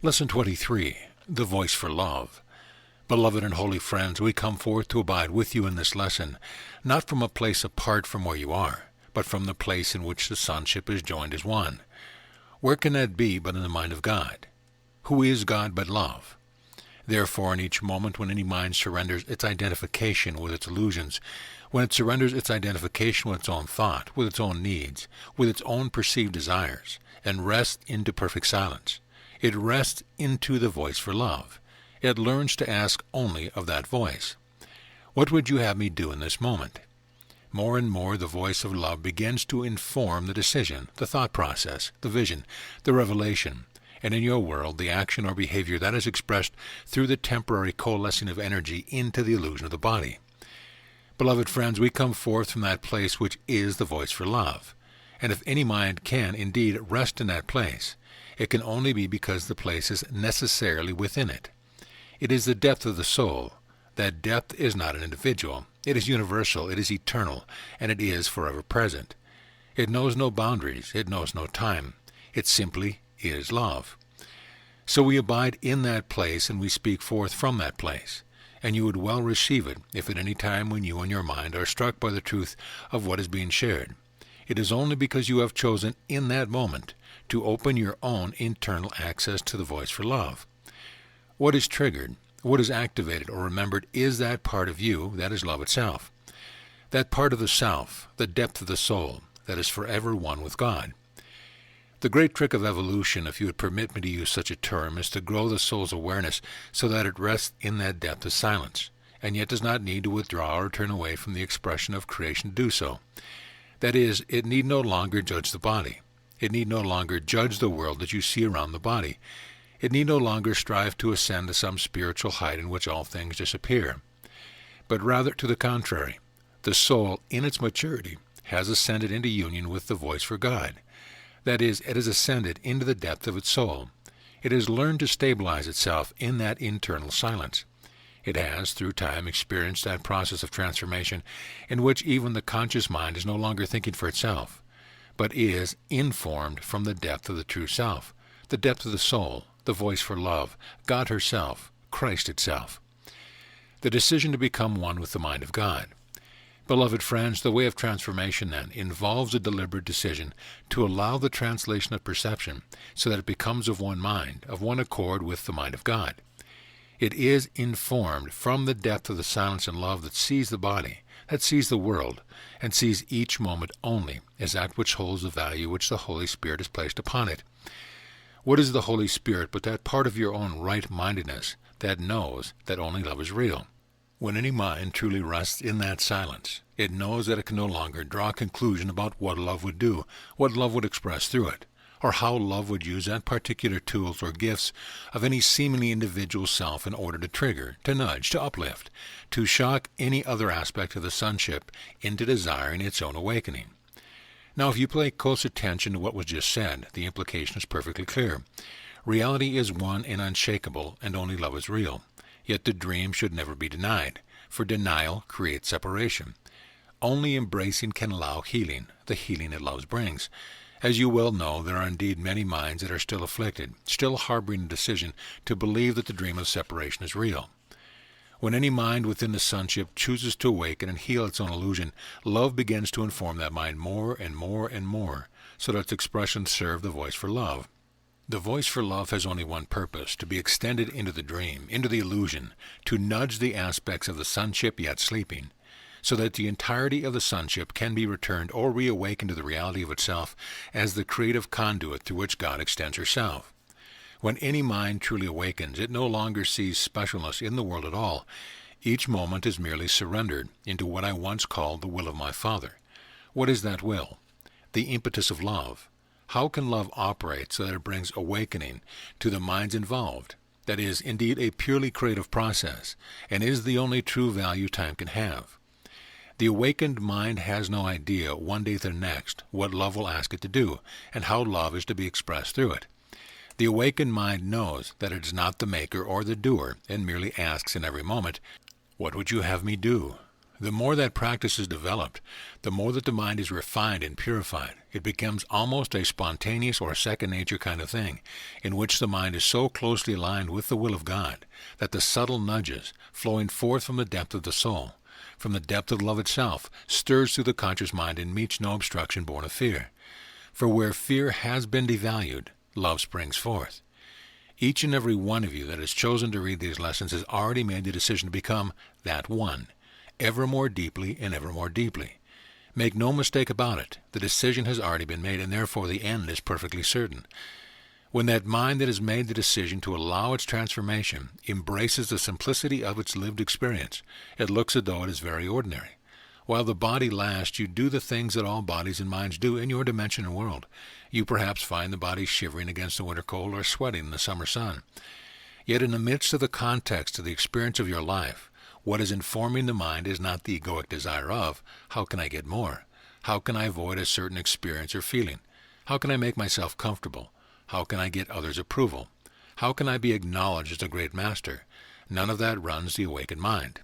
Lesson 23. The Voice for Love. Beloved and holy friends, we come forth to abide with you in this lesson, not from a place apart from where you are, but from the place in which the sonship is joined as one. Where can that be but in the mind of God? Who is God but love? Therefore, in each moment when any mind surrenders its identification with its illusions, when it surrenders its identification with its own thought, with its own needs, with its own perceived desires, and rests into perfect silence, it rests into the voice for love. It learns to ask only of that voice. What would you have me do in this moment? More and more the voice of love begins to inform the decision, the thought process, the vision, the revelation, and in your world the action or behavior that is expressed through the temporary coalescing of energy into the illusion of the body. Beloved friends, we come forth from that place which is the voice for love. And if any mind can indeed rest in that place, it can only be because the place is necessarily within it. It is the depth of the soul. That depth is not an individual. It is universal, it is eternal, and it is forever present. It knows no boundaries, it knows no time. It simply is love. So we abide in that place and we speak forth from that place. And you would well receive it if at any time when you and your mind are struck by the truth of what is being shared. It is only because you have chosen in that moment to open your own internal access to the voice for love. What is triggered, what is activated or remembered is that part of you that is love itself. That part of the self, the depth of the soul, that is forever one with God. The great trick of evolution, if you would permit me to use such a term, is to grow the soul's awareness so that it rests in that depth of silence, and yet does not need to withdraw or turn away from the expression of creation to do so. That is, it need no longer judge the body. It need no longer judge the world that you see around the body. It need no longer strive to ascend to some spiritual height in which all things disappear. But rather to the contrary, the soul, in its maturity, has ascended into union with the voice for God. That is, it has ascended into the depth of its soul. It has learned to stabilize itself in that internal silence. It has, through time, experienced that process of transformation in which even the conscious mind is no longer thinking for itself, but is informed from the depth of the true self, the depth of the soul, the voice for love, God herself, Christ itself. The decision to become one with the mind of God. Beloved friends, the way of transformation, then, involves a deliberate decision to allow the translation of perception so that it becomes of one mind, of one accord with the mind of God. It is informed from the depth of the silence and love that sees the body, that sees the world, and sees each moment only as that which holds the value which the Holy Spirit has placed upon it. What is the Holy Spirit but that part of your own right-mindedness that knows that only love is real? When any mind truly rests in that silence, it knows that it can no longer draw a conclusion about what love would do, what love would express through it, or how love would use that particular tools or gifts of any seemingly individual self in order to trigger, to nudge, to uplift, to shock any other aspect of the sonship into desiring its own awakening. Now, if you pay close attention to what was just said, the implication is perfectly clear. Reality is one and unshakable, and only love is real. Yet the dream should never be denied, for denial creates separation. Only embracing can allow healing, the healing that love brings. As you well know, there are indeed many minds that are still afflicted, still harboring a decision to believe that the dream of separation is real. When any mind within the sonship chooses to awaken and heal its own illusion, love begins to inform that mind more and more and more, so that its expressions serve the voice for love. The voice for love has only one purpose, to be extended into the dream, into the illusion, to nudge the aspects of the sonship yet sleeping, so that the entirety of the sonship can be returned or reawakened to the reality of itself as the creative conduit through which God extends herself. When any mind truly awakens, it no longer sees specialness in the world at all. Each moment is merely surrendered into what I once called the will of my Father. What is that will? The impetus of love. How can love operate so that it brings awakening to the minds involved? That is indeed a purely creative process, and is the only true value time can have. The awakened mind has no idea one day to the next what love will ask it to do, and how love is to be expressed through it. The awakened mind knows that it is not the maker or the doer, and merely asks in every moment, "What would you have me do?" The more that practice is developed, the more that the mind is refined and purified. It becomes almost a spontaneous or second nature kind of thing, in which the mind is so closely aligned with the will of God that the subtle nudges, flowing forth from the depth of the soul, from the depth of love itself, stirs through the conscious mind and meets no obstruction born of fear. For where fear has been devalued, love springs forth. Each and every one of you that has chosen to read these lessons has already made the decision to become that one, ever more deeply and ever more deeply. Make no mistake about it. The decision has already been made, and therefore the end is perfectly certain. When that mind that has made the decision to allow its transformation embraces the simplicity of its lived experience, it looks as though it is very ordinary. While the body lasts, you do the things that all bodies and minds do in your dimension and world. You perhaps find the body shivering against the winter cold or sweating in the summer sun. Yet in the midst of the context of the experience of your life, what is informing the mind is not the egoic desire of, how can I get more? How can I avoid a certain experience or feeling? How can I make myself comfortable? How can I get others' approval? How can I be acknowledged as a great master? None of that runs the awakened mind.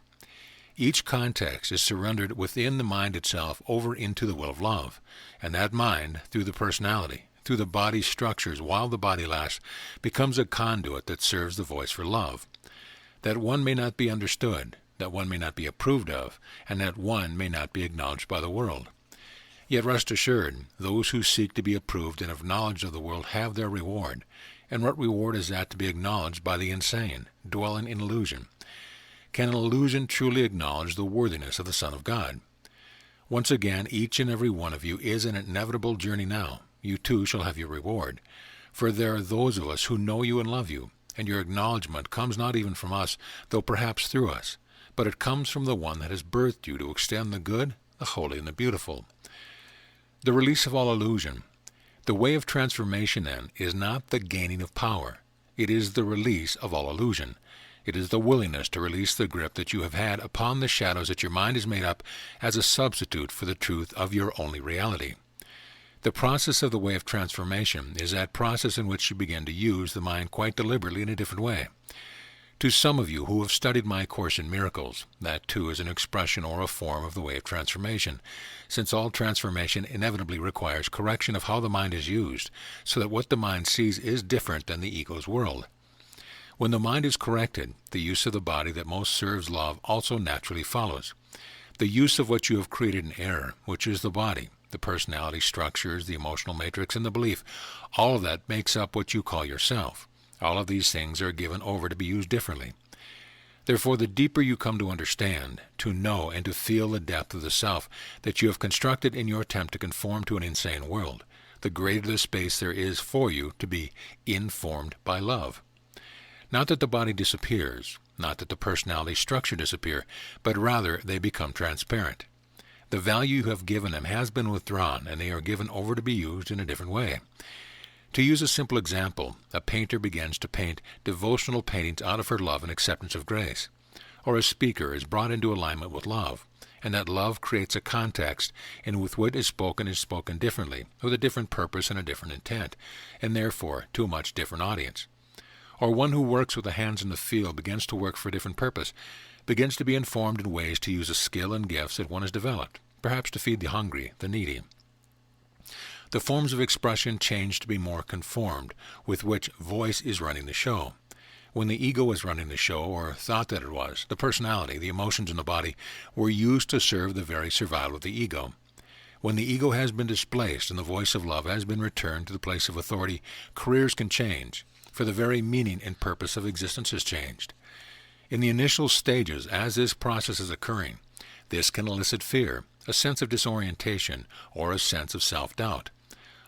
Each context is surrendered within the mind itself over into the will of love, and that mind, through the personality, through the body's structures while the body lasts, becomes a conduit that serves the voice for love. That one may not be understood, that one may not be approved of, and that one may not be acknowledged by the world. Yet rest assured, those who seek to be approved and have knowledge of the world have their reward. And what reward is that to be acknowledged by the insane, dwelling in illusion? Can an illusion truly acknowledge the worthiness of the Son of God? Once again, each and every one of you is an inevitable journey now. You too shall have your reward. For there are those of us who know you and love you, and your acknowledgement comes not even from us, though perhaps through us, but it comes from the one that has birthed you to extend the good, the holy, and the beautiful. The release of all illusion. The way of transformation, then, is not the gaining of power. It is the release of all illusion. It is the willingness to release the grip that you have had upon the shadows that your mind has made up as a substitute for the truth of your only reality. The process of the way of transformation is that process in which you begin to use the mind quite deliberately in a different way. To some of you who have studied my Course in Miracles, that too is an expression or a form of the way of transformation, since all transformation inevitably requires correction of how the mind is used, so that what the mind sees is different than the ego's world. When the mind is corrected, the use of the body that most serves love also naturally follows. The use of what you have created in error, which is the body, the personality structures, the emotional matrix, and the belief, all of that makes up what you call yourself. All of these things are given over to be used differently. Therefore, the deeper you come to understand, to know, and to feel the depth of the self that you have constructed in your attempt to conform to an insane world, the greater the space there is for you to be informed by love. Not that the body disappears, not that the personality structure disappear, but rather they become transparent. The value you have given them has been withdrawn, and they are given over to be used in a different way. To use a simple example, a painter begins to paint devotional paintings out of her love and acceptance of grace. Or a speaker is brought into alignment with love, and that love creates a context in which what is spoken differently, with a different purpose and a different intent, and therefore to a much different audience. Or one who works with the hands in the field begins to work for a different purpose, begins to be informed in ways to use the skill and gifts that one has developed, perhaps to feed the hungry, the needy. The forms of expression change to be more conformed, with which voice is running the show. When the ego was running the show, or thought that it was, the personality, the emotions in the body, were used to serve the very survival of the ego. When the ego has been displaced and the voice of love has been returned to the place of authority, careers can change, for the very meaning and purpose of existence has changed. In the initial stages, as this process is occurring, this can elicit fear, a sense of disorientation, or a sense of self-doubt.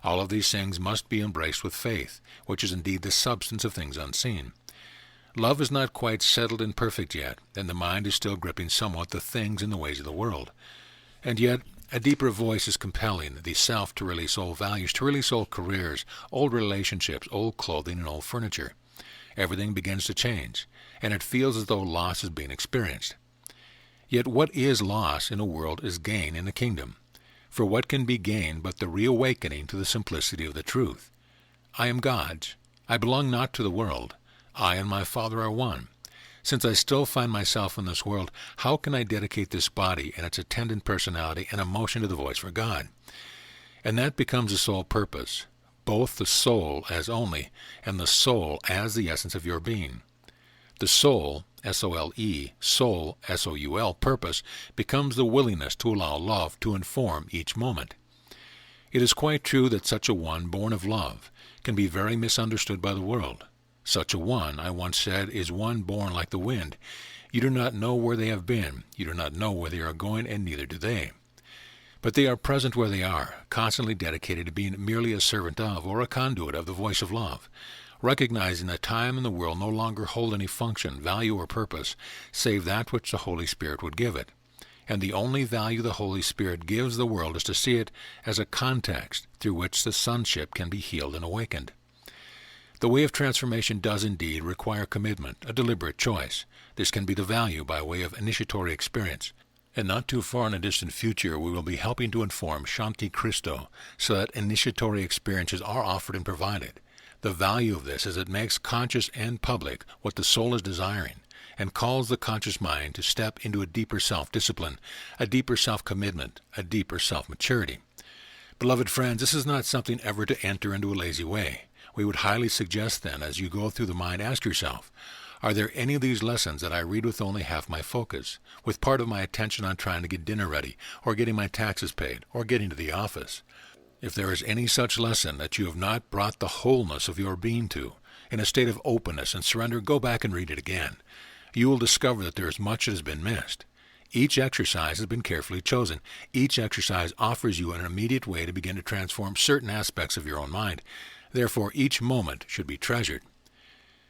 All of these things must be embraced with faith, which is indeed the substance of things unseen. Love is not quite settled and perfect yet, and the mind is still gripping somewhat the things and the ways of the world. And yet, a deeper voice is compelling the self to release old values, to release old careers, old relationships, old clothing, and old furniture. Everything begins to change, and it feels as though loss is being experienced. Yet what is loss in a world is gain in the kingdom. For what can be gained but the reawakening to the simplicity of the truth? I am God's. I belong not to the world. I and my Father are one. Since I still find myself in this world, how can I dedicate this body and its attendant personality and emotion to the voice for God? And that becomes the sole purpose, both the soul as only, and the soul as the essence of your being. The soul, S-O-L-E, soul, S-O-U-L, purpose, becomes the willingness to allow love to inform each moment. It is quite true that such a one, born of love, can be very misunderstood by the world. Such a one, I once said, is one born like the wind. You do not know where they have been, you do not know where they are going, and neither do they. But they are present where they are, constantly dedicated to being merely a servant of, or a conduit of, the voice of love, recognizing that time and the world no longer hold any function, value, or purpose, save that which the Holy Spirit would give it. And the only value the Holy Spirit gives the world is to see it as a context through which the sonship can be healed and awakened. The way of transformation does indeed require commitment, a deliberate choice. This can be the value by way of initiatory experience. And not too far in a distant future, we will be helping to inform Shanti Christo so that initiatory experiences are offered and provided. The value of this is it makes conscious and public what the soul is desiring, and calls the conscious mind to step into a deeper self-discipline, a deeper self-commitment, a deeper self-maturity. Beloved friends, this is not something ever to enter into a lazy way. We would highly suggest then, as you go through the mind, ask yourself, are there any of these lessons that I read with only half my focus, with part of my attention on trying to get dinner ready, or getting my taxes paid, or getting to the office? If there is any such lesson that you have not brought the wholeness of your being to, in a state of openness and surrender, go back and read it again. You will discover that there is much that has been missed. Each exercise has been carefully chosen. Each exercise offers you an immediate way to begin to transform certain aspects of your own mind. Therefore, each moment should be treasured.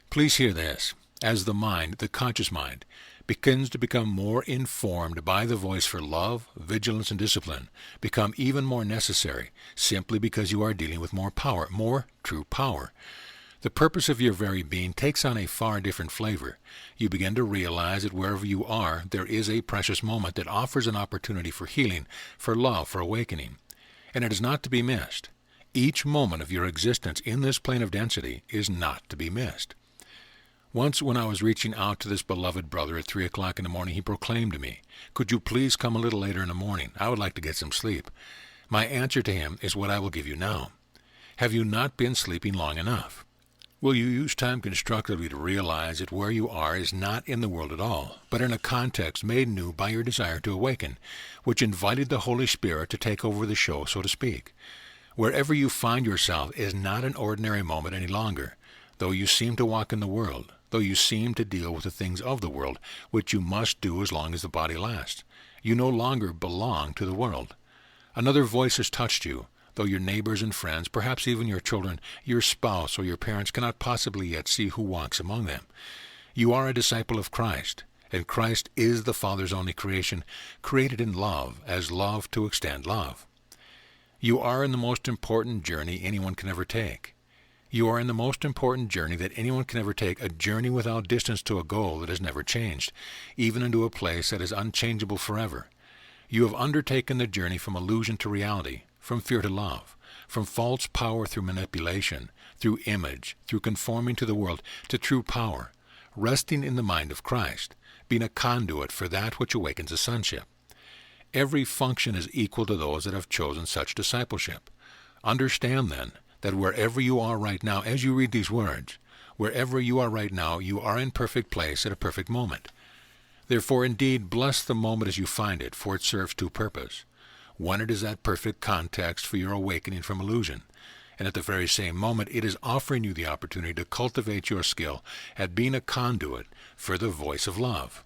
Please hear this. As the mind, the conscious mind, begins to become more informed by the voice for love, vigilance, and discipline, become even more necessary, simply because you are dealing with more power, more true power. The purpose of your very being takes on a far different flavor. You begin to realize that wherever you are, there is a precious moment that offers an opportunity for healing, for love, for awakening. And it is not to be missed. Each moment of your existence in this plane of density is not to be missed. Once when I was reaching out to this beloved brother at 3 o'clock in the morning, he proclaimed to me, "Could you please come a little later in the morning? I would like to get some sleep." My answer to him is what I will give you now. Have you not been sleeping long enough? Will you use time constructively to realize that where you are is not in the world at all, but in a context made new by your desire to awaken, which invited the Holy Spirit to take over the show, so to speak? Wherever you find yourself is not an ordinary moment any longer, though you seem to walk in the world, though you seem to deal with the things of the world, which you must do as long as the body lasts. You no longer belong to the world. Another voice has touched you, though your neighbors and friends, perhaps even your children, your spouse, or your parents cannot possibly yet see who walks among them. You are a disciple of Christ, and Christ is the Father's only creation, created in love, as love to extend love. You are in the most important journey anyone can ever take. You are in the most important journey that anyone can ever take, a journey without distance to a goal that has never changed, even into a place that is unchangeable forever. You have undertaken the journey from illusion to reality, from fear to love, from false power through manipulation, through image, through conforming to the world, to true power, resting in the mind of Christ, being a conduit for that which awakens the sonship. Every function is equal to those that have chosen such discipleship. Understand, then, that wherever you are right now, as you read these words, wherever you are right now, you are in perfect place at a perfect moment. Therefore, indeed, bless the moment as you find it, for it serves two purposes. One, it is that perfect context for your awakening from illusion, and at the very same moment, it is offering you the opportunity to cultivate your skill at being a conduit for the voice of love.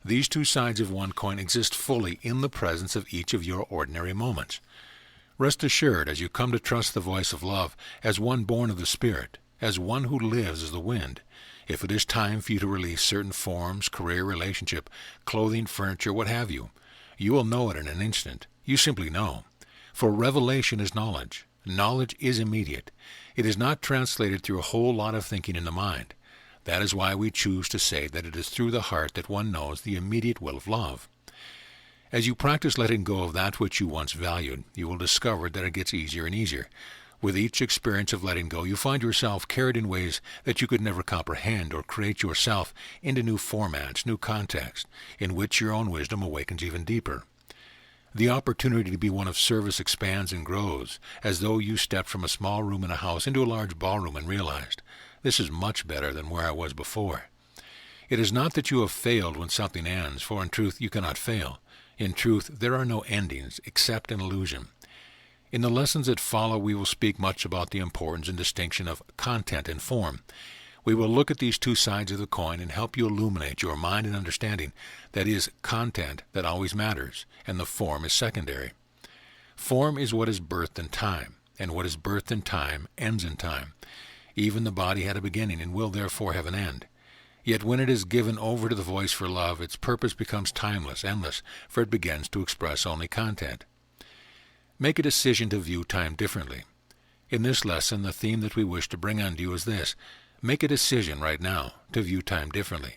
These two sides of one coin exist fully in the presence of each of your ordinary moments. Rest assured, as you come to trust the voice of love, as one born of the Spirit, as one who lives as the wind, if it is time for you to release certain forms, career, relationship, clothing, furniture, what have you, you will know it in an instant. You simply know. For revelation is knowledge. Knowledge is immediate. It is not translated through a whole lot of thinking in the mind. That is why we choose to say that it is through the heart that one knows the immediate will of love. As you practice letting go of that which you once valued, you will discover that it gets easier and easier. With each experience of letting go, you find yourself carried in ways that you could never comprehend or create yourself into new formats, new contexts, in which your own wisdom awakens even deeper. The opportunity to be one of service expands and grows, as though you stepped from a small room in a house into a large ballroom and realized, this is much better than where I was before. It is not that you have failed when something ends, for in truth you cannot fail. In truth, there are no endings, except an illusion. In the lessons that follow, we will speak much about the importance and distinction of content and form. We will look at these two sides of the coin and help you illuminate your mind and understanding that it is content that always matters, and the form is secondary. Form is what is birthed in time, and what is birthed in time ends in time. Even the body had a beginning and will therefore have an end. Yet when it is given over to the voice for love, its purpose becomes timeless, endless, for it begins to express only content. Make a decision to view time differently. In this lesson, the theme that we wish to bring unto you is this: make a decision right now to view time differently.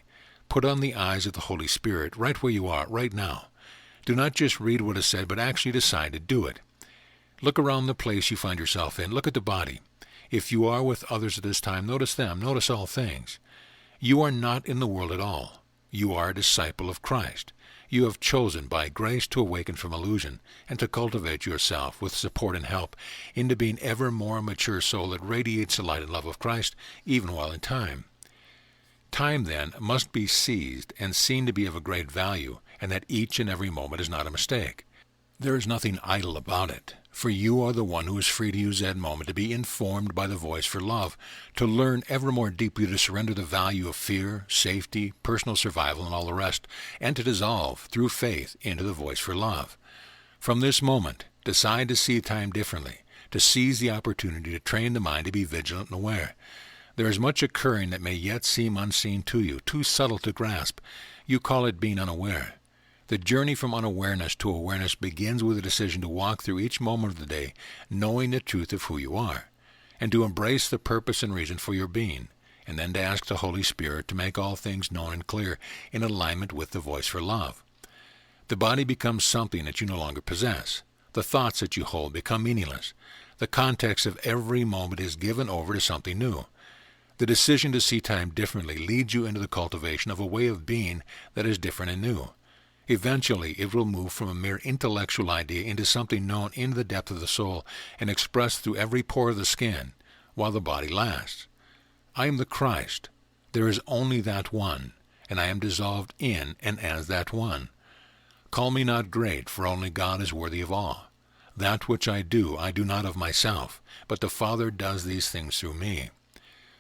Put on the eyes of the Holy Spirit right where you are, right now. Do not just read what is said, but actually decide to do it. Look around the place you find yourself in. Look at the body. If you are with others at this time, notice them. Notice all things. You are not in the world at all. You are a disciple of Christ. You have chosen by grace to awaken from illusion and to cultivate yourself with support and help into being ever more a mature soul that radiates the light and love of Christ even while in time. Time, then, must be seized and seen to be of a great value, and that each and every moment is not a mistake. There is nothing idle about it, for you are the one who is free to use that moment to be informed by the voice for love, to learn ever more deeply to surrender the value of fear, safety, personal survival, and all the rest, and to dissolve, through faith, into the voice for love. From this moment, decide to see time differently, to seize the opportunity to train the mind to be vigilant and aware. There is much occurring that may yet seem unseen to you, too subtle to grasp. You call it being unaware. The journey from unawareness to awareness begins with a decision to walk through each moment of the day knowing the truth of who you are, and to embrace the purpose and reason for your being, and then to ask the Holy Spirit to make all things known and clear in alignment with the voice for love. The body becomes something that you no longer possess. The thoughts that you hold become meaningless. The context of every moment is given over to something new. The decision to see time differently leads you into the cultivation of a way of being that is different and new. Eventually, it will move from a mere intellectual idea into something known in the depth of the soul and expressed through every pore of the skin, while the body lasts. I am the Christ. There is only that one, and I am dissolved in and as that one. Call me not great, for only God is worthy of awe. That which I do not of myself, but the Father does these things through me.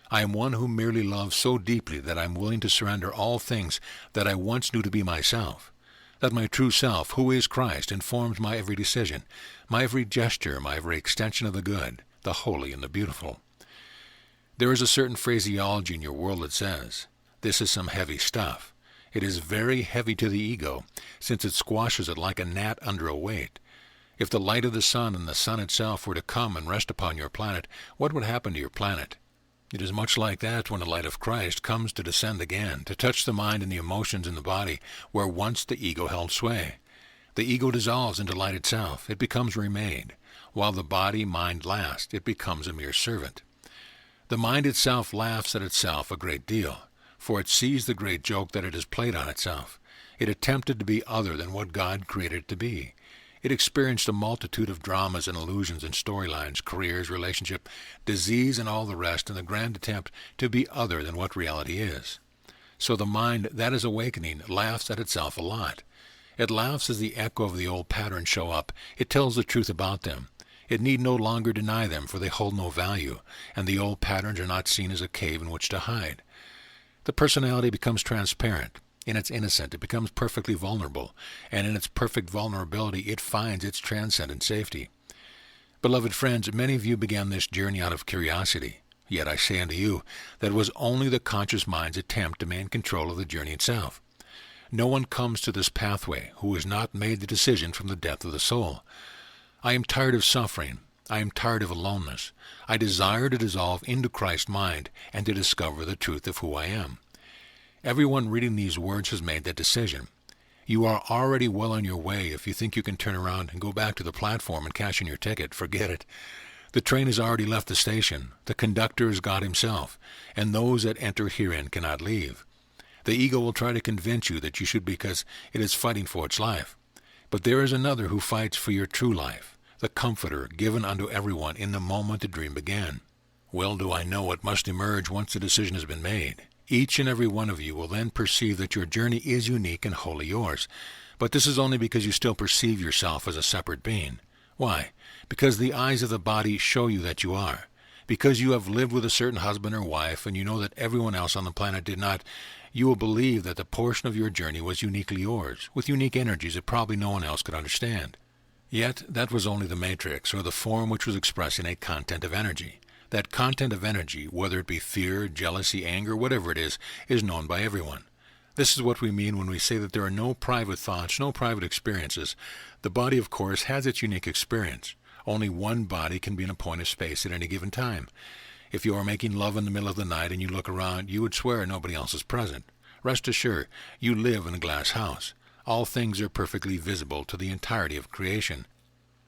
I am one who merely loves so deeply that I am willing to surrender all things that I once knew to be myself. That my true self, who is Christ, informs my every decision, my every gesture, my every extension of the good, the holy, and the beautiful. There is a certain phraseology in your world that says, this is some heavy stuff. It is very heavy to the ego, since it squashes it like a gnat under a weight. If the light of the sun and the sun itself were to come and rest upon your planet, what would happen to your planet? It is much like that when the light of Christ comes to descend again, to touch the mind and the emotions in the body where once the ego held sway. The ego dissolves into light itself. It becomes remade. While the body, mind last, it becomes a mere servant. The mind itself laughs at itself a great deal, for it sees the great joke that it has played on itself. It attempted to be other than what God created it to be. It experienced a multitude of dramas and illusions and storylines, careers, relationship, disease, and all the rest in the grand attempt to be other than what reality is. So the mind that is awakening laughs at itself a lot. It laughs as the echo of the old patterns show up. It tells the truth about them. It need no longer deny them, for they hold no value, and the old patterns are not seen as a cave in which to hide. The personality becomes transparent. In its innocence, it becomes perfectly vulnerable, and in its perfect vulnerability, it finds its transcendent safety. Beloved friends, many of you began this journey out of curiosity. Yet I say unto you that it was only the conscious mind's attempt to maintain control of the journey itself. No one comes to this pathway who has not made the decision from the depth of the soul. I am tired of suffering. I am tired of aloneness. I desire to dissolve into Christ's mind and to discover the truth of who I am. Everyone reading these words has made that decision. You are already well on your way if you think you can turn around and go back to the platform and cash in your ticket. Forget it. The train has already left the station. The conductor is God himself, and those that enter herein cannot leave. The ego will try to convince you that you should because it is fighting for its life. But there is another who fights for your true life, the Comforter given unto everyone in the moment the dream began. Well do I know what must emerge once the decision has been made. Each and every one of you will then perceive that your journey is unique and wholly yours. But this is only because you still perceive yourself as a separate being. Why? Because the eyes of the body show you that you are. Because you have lived with a certain husband or wife and you know that everyone else on the planet did not, you will believe that the portion of your journey was uniquely yours, with unique energies that probably no one else could understand. Yet that was only the matrix, or the form which was expressing a content of energy. That content of energy, whether it be fear, jealousy, anger, whatever it is known by everyone. This is what we mean when we say that there are no private thoughts, no private experiences. The body, of course, has its unique experience. Only one body can be in a point of space at any given time. If you are making love in the middle of the night and you look around, you would swear nobody else is present. Rest assured, you live in a glass house. All things are perfectly visible to the entirety of creation.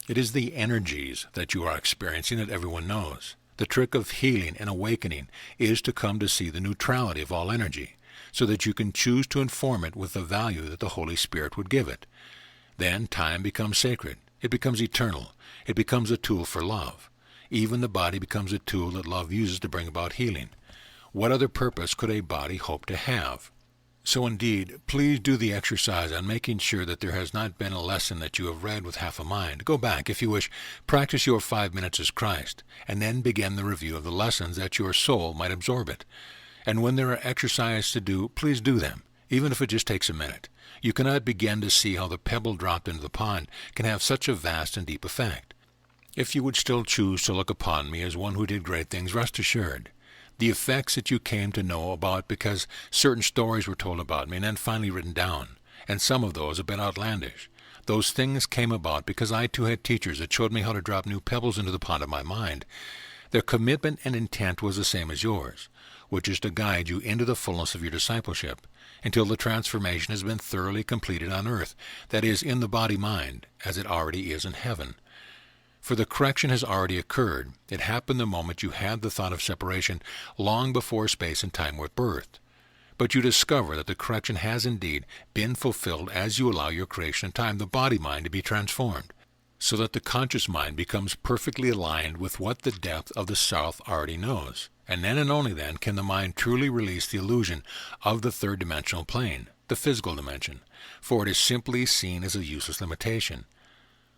It is the energies that you are experiencing that everyone knows. The trick of healing and awakening is to come to see the neutrality of all energy, so that you can choose to inform it with the value that the Holy Spirit would give it. Then time becomes sacred. It becomes eternal. It becomes a tool for love. Even the body becomes a tool that love uses to bring about healing. What other purpose could a body hope to have? So indeed, please do the exercise on making sure that there has not been a lesson that you have read with half a mind. Go back, if you wish, practice your 5 minutes as Christ, and then begin the review of the lessons that your soul might absorb it. And when there are exercises to do, please do them, even if it just takes a minute. You cannot begin to see how the pebble dropped into the pond can have such a vast and deep effect. If you would still choose to look upon me as one who did great things, rest assured. The effects that you came to know about because certain stories were told about me and then finally written down, and some of those have been outlandish. Those things came about because I too had teachers that showed me how to drop new pebbles into the pond of my mind. Their commitment and intent was the same as yours, which is to guide you into the fullness of your discipleship, until the transformation has been thoroughly completed on earth, that is, in the body-mind, as it already is in heaven. For the correction has already occurred. It happened the moment you had the thought of separation, long before space and time were birthed. But you discover that the correction has indeed been fulfilled as you allow your creation and time, the body-mind, to be transformed, so that the conscious mind becomes perfectly aligned with what the depth of the self already knows. And then and only then can the mind truly release the illusion of the third dimensional plane, the physical dimension, for it is simply seen as a useless limitation.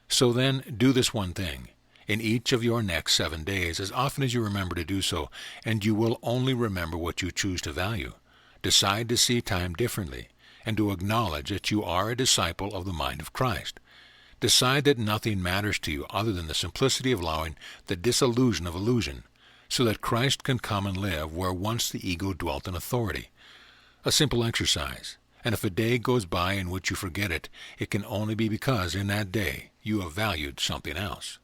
So then, do this one thing, in each of your next 7 days, as often as you remember to do so, and you will only remember what you choose to value. Decide to see time differently, and to acknowledge that you are a disciple of the mind of Christ. Decide that nothing matters to you other than the simplicity of allowing the disillusion of illusion, so that Christ can come and live where once the ego dwelt in authority. A simple exercise. And if a day goes by in which you forget it, it can only be because in that day you have valued something else.